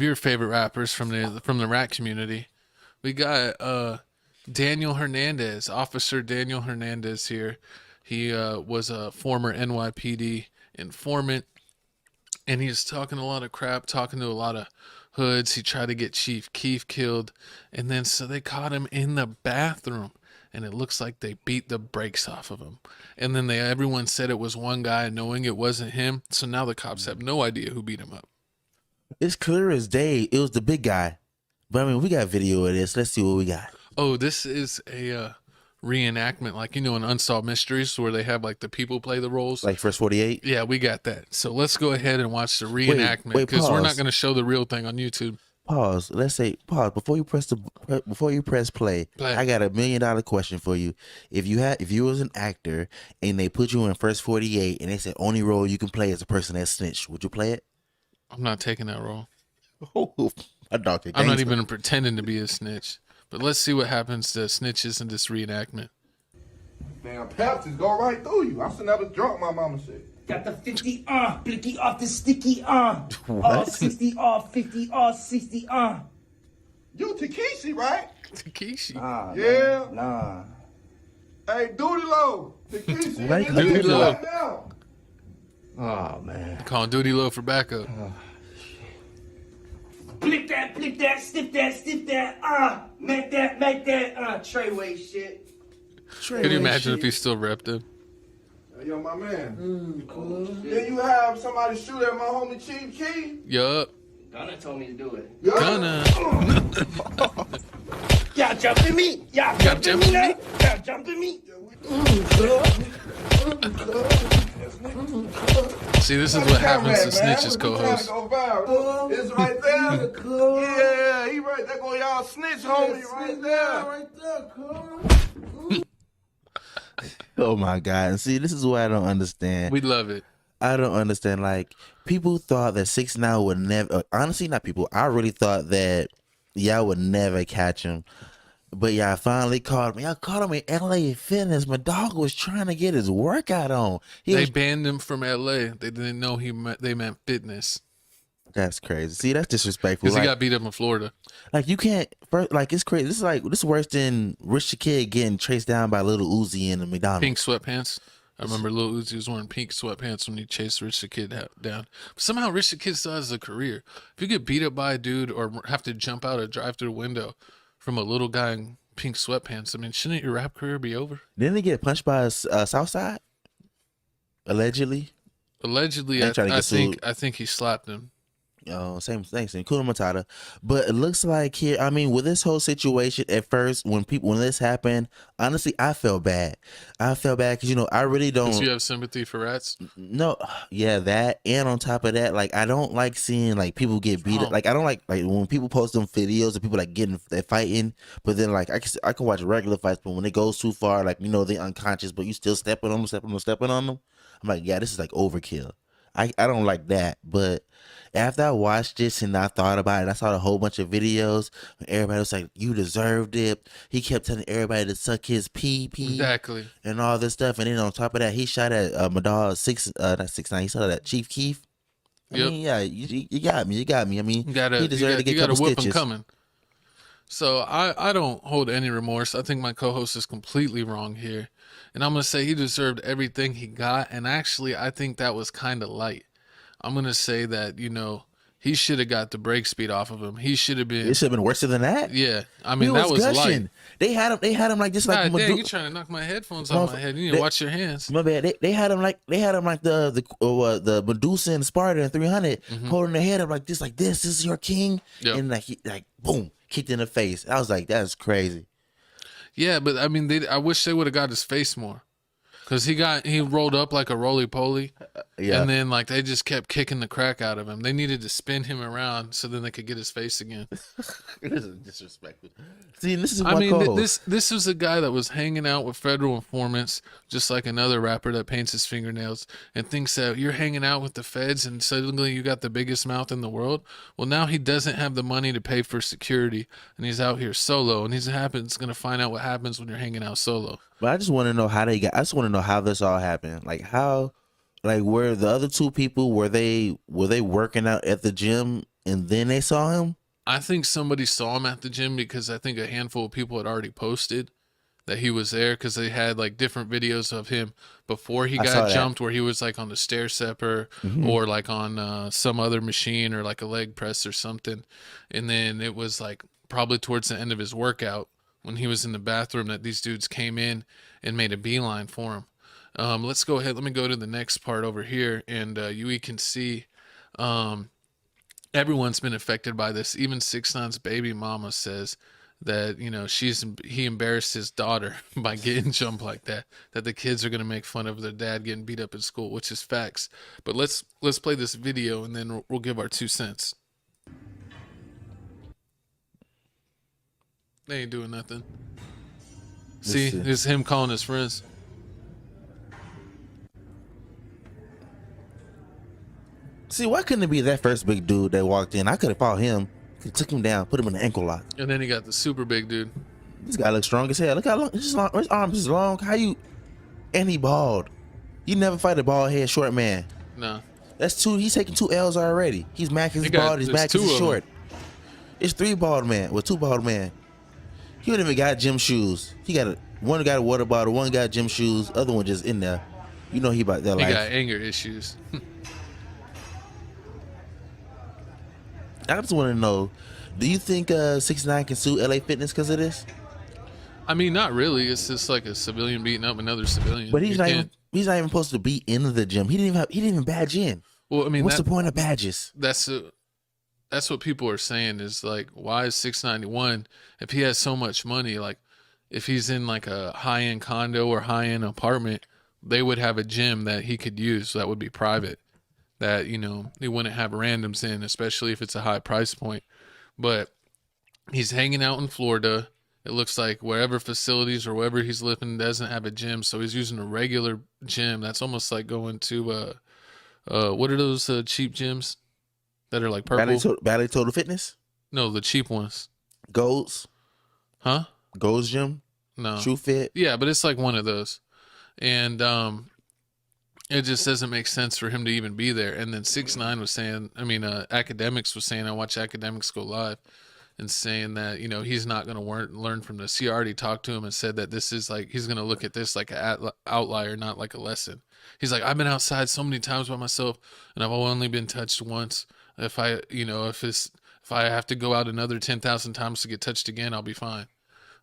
your favorite rappers from the rap community. We got Daniel Hernandez, Officer Daniel Hernandez here. He was a former NYPD informant, and he's talking a lot of crap, talking to a lot of hoods. He tried to get Chief Keef killed, and then so they caught him in the bathroom, and it looks like they beat the brakes off of him. And then everyone said it was one guy, knowing it wasn't him. So now the cops have no idea who beat him up. It's clear as day. It was the big guy. But I mean, we got video of this. Let's see what we got. Oh, this is a reenactment, like, you know, in Unsolved Mysteries where they have like the people play the roles. Like First 48? Yeah, we got that. So let's go ahead and watch the reenactment, because we're not going to show the real thing on YouTube. Pause. Let's say pause before you press play. I got $1 million question for you. If you was an actor and they put you in First 48 and they said only role you can play is a person that snitched, would you play it? I'm not taking that role. I'm not even pretending to be a snitch. But let's see what happens to snitches in this reenactment. Man, Pep just go right through you. I should never drunk, my mama said. Got the 50 blicky off the sticky What? 60 50 60 You Takeshi, right? Takeshi. Yeah. Nah. Hey, Duty Low. Takeshi. Right, Duty Low. Right now. Oh man. Calling Duty Low for backup. Flip that, stiff that, make that, Treyway shit. Could you imagine if he still repped him? Hey, yo, my man. Then you have somebody shoot at my homie Chief Keef. Yup. Gunna told me to do it. Gonna. Y'all jumping me? Y'all jumping me now? Y'all jumping me? See, this is what happens to snitches, co-host. It's right there. Yeah, he right there. Go y'all snitch, homie, right there. Oh my God. And see, this is what I don't understand. We love it. I don't understand. Like, people thought that 6ix9ine would never, honestly, not people. I really thought that y'all would never catch him. But y'all finally caught him. Y'all caught him in LA Fitness. My dog was trying to get his workout on. They banned him from LA. They didn't know they meant fitness. That's crazy. See, that's disrespectful. Because he got beat up in Florida. Like, you can't, like, it's crazy. This is worse than Rich the Kid getting chased down by Little Uzi in the McDonald's. Pink sweatpants. I remember Lil Uzi was wearing pink sweatpants when he chased Rich the Kid down. But somehow Rich the Kid still has a career. If you get beat up by a dude or have to jump out or drive through a window from a little guy in pink sweatpants, I mean, shouldn't your rap career be over? Didn't he get punched by Southside? Allegedly? Allegedly, I think he slapped him. Same thing, Kuna Matata. But it looks like here, I mean, with this whole situation, at first, when this happened, honestly, I felt bad. I felt bad because, you know, I really don't. Because you have sympathy for rats? No, yeah, that. And on top of that, like, I don't like seeing, like, people get beat up. Like, I don't like when people post them videos of people, like, they're fighting. But then, like, I can watch regular fights, but when it goes too far, like, you know, they're unconscious, but you still stepping on them. I'm like, yeah, this is, like, overkill. I don't like that. But after I watched this and I thought about it, I saw a whole bunch of videos. Everybody was like, you deserved it. He kept telling everybody to suck his pee. Exactly. And all this stuff. And then on top of that, he shot at my dog, not 6ix9ine. He shot at Chief Keef. I mean, yeah, you got me. I mean, he deserved to get a couple whip stitches. him coming. So I don't hold any remorse. I think my co-host is completely wrong here. And I'm going to say he deserved everything he got. And actually, I think that was kind of light. I'm going to say that, you know, he should have got the break speed off of him. He should have been. It should have been worse than that. Yeah. I mean, that was light. They had him like this. Like, God dang, you trying to knock my headphones off my head. You need to watch your hands. My bad. They had him like the Medusa and Sparta and 300 holding their head up like this. This is your king. Yep. And like boom, kicked in the face. I was like, that's crazy. Yeah, but I mean, I wish they would have got his face more. Because he rolled up like a roly-poly, and then like they just kept kicking the crack out of him. They needed to spin him around so then they could get his face again. This is disrespectful. See, this is this was a guy that was hanging out with federal informants, just like another rapper that paints his fingernails and thinks that you're hanging out with the feds and suddenly you got the biggest mouth in the world. Well, now he doesn't have the money to pay for security, and he's out here solo, and he's going to find out what happens when you're hanging out solo. But I just want to know how I just want to know how this all happened. Like, how, like, were the other two people, were they working out at the gym and then they saw him. I think somebody saw him at the gym because I think a handful of people had already posted that he was there because they had like different videos of him before he I saw got that. jumped where he was like on the stair stepper or like on some other machine or like a leg press or something. And then it was like probably towards the end of his workout when he was in the bathroom that these dudes came in and made a beeline for him. Let's go ahead. Let me go to the next part over here and you can see everyone's been affected by this. Even 6ix9ine's baby mama says that, you know, he embarrassed his daughter by getting jumped like that the kids are going to make fun of their dad getting beat up in school, which is facts. But let's play this video and then we'll give our 2 cents. They ain't doing nothing. See, it's him calling his friends. See, why couldn't it be that first big dude that walked in? I could have fought him. Took him down, put him in an ankle lock. And then he got the super big dude. This guy looks strong as hell. Look how long his arms is long. How you? And he bald. You never fight a bald head short man. No. That's 2. He's taking 2 L's already. He's Mac is bald. His back is short. It's 3 bald men with 2 bald men. He don't even got gym shoes. One got a water bottle. One got gym shoes. Other one just in there. You know he about that life. He got anger issues. I just want to know, do you think 6ix9ine can sue LA Fitness because of this? I mean, not really. It's just like a civilian beating up another civilian. But he's not even supposed to be in the gym. He didn't even badge in. Well, I mean, what's the point of badges? That's what people are saying is like, why is 691 if he has so much money? Like, if he's in like a high-end condo or high-end apartment, they would have a gym that he could use that would be private. That, you know, they wouldn't have randoms in, especially if it's a high price point. But he's hanging out in Florida. It looks like wherever facilities or wherever he's living doesn't have a gym, so he's using a regular gym. That's almost like going to what are those cheap gyms that are like purple? Ballet Total Fitness? No, the cheap ones. Golds? Huh? Golds Gym? No. True Fit? Yeah, but it's like one of those. And it just doesn't make sense for him to even be there. And then 6ix9ine was saying, Academics was saying, I watch Academics go live and saying that, you know, he's not going to learn from this. He already talked to him and said that this is like, he's going to look at this like an outlier, not like a lesson. He's like, I've been outside so many times by myself and I've only been touched once. If I have to go out another 10,000 times to get touched again, I'll be fine.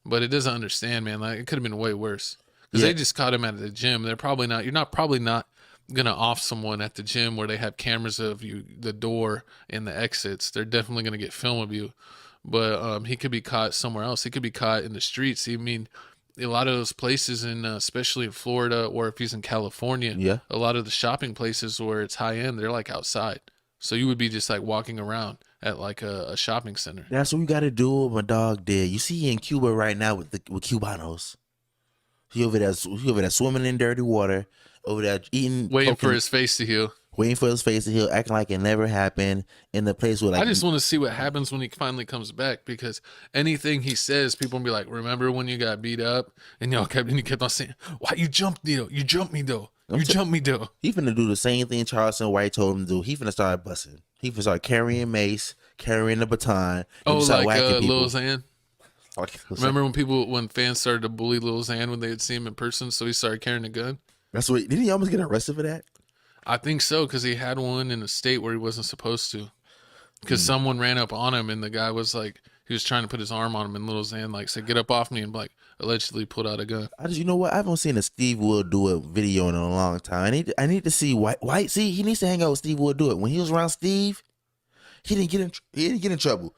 But it doesn't understand, man. Like, it could have been way worse. Because they just caught him at the gym. They're probably not. You're probably not gonna off someone at the gym where they have cameras of you, the door and the exits. They're definitely gonna get film of you. But he could be caught somewhere else. He could be caught in the streets. I mean, a lot of those places especially in Florida or if he's in California, a lot of the shopping places where it's high end, they're like outside. So you would be just like walking around at like a shopping center. That's what we got to do. What my dog did. You see, he in Cuba right now with Cubanos. He over there swimming in dirty water. Over there eating, waiting for his face to heal. Acting like it never happened in the place where like. I just want to see what happens when he finally comes back because anything he says, people will be like, "Remember when you got beat up?" And you kept on saying, "Why you jumped me though? You jumped me though. You jumped me though." He finna do the same thing Charleston White told him to do. He finna start busting. He finna start carrying mace, carrying the baton. Oh, like Lil people. Xan. Remember when fans started to bully Lil Xan when they had seen him in person, so he started carrying a gun. That's what. Didn't he almost get arrested for that? I think so, because he had one in a state where he wasn't supposed to. Because someone ran up on him, and the guy was like, he was trying to put his arm on him, and Lil Xan like said, "Get up off me," and like allegedly pulled out a gun. You know what? I haven't seen a Steve Wood do a video in a long time. I need to see White. See, he needs to hang out with Steve Wood. Do it when he was around Steve. He didn't get in trouble.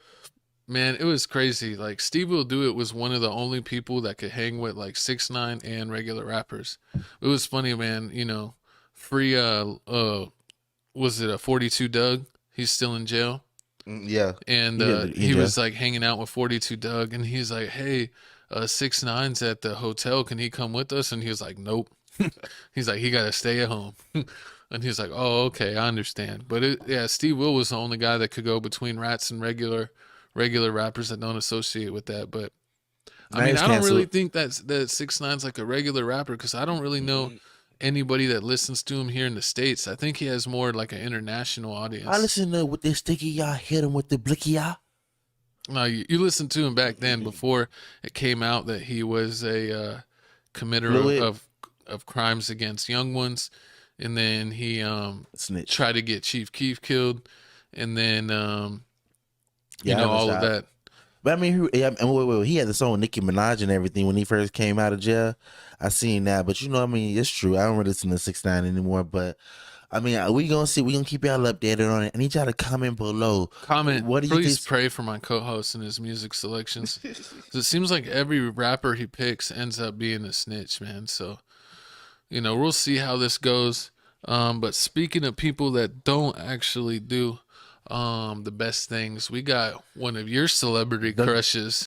Man, it was crazy. Like, Steve Will Do It was one of the only people that could hang with like 6ix9ine and regular rappers. It was funny, man. You know, free was it a 42 Doug? He's still in jail. Yeah. And he was like hanging out with 42 Doug, and he's like, "Hey, 6ix9ine's at the hotel. Can he come with us?" And he was like, "Nope." He's like, "He got to stay at home." And he's like, "Oh, okay, I understand." But Steve Will was the only guy that could go between rats and regular rappers that don't associate with that. But I mean, I don't really think that 6ix9ine's like a regular rapper, because I don't really know anybody that listens to him here in the States. I think he has more like an international audience. I listen to with this sticky y'all, hit him with the blicky y'all. No, you listened to him back then before it came out that he was a committer of crimes against young ones, and then he Snitch. tried to get Chief Keef killed, and then Yeah, all of that. But I mean, he had the song with Nicki Minaj and everything when he first came out of jail. I seen that, but I mean, it's true. I don't really listen to 6ix9ine anymore, but I mean, we gonna keep y'all updated on it. I need y'all to comment below. Comment. What do you Please think? pray for my co-host and his music selections. 'Cause it seems like every rapper he picks ends up being a snitch, man. So, we'll see how this goes. But speaking of people that don't actually do the best things, we got one of your celebrity crushes.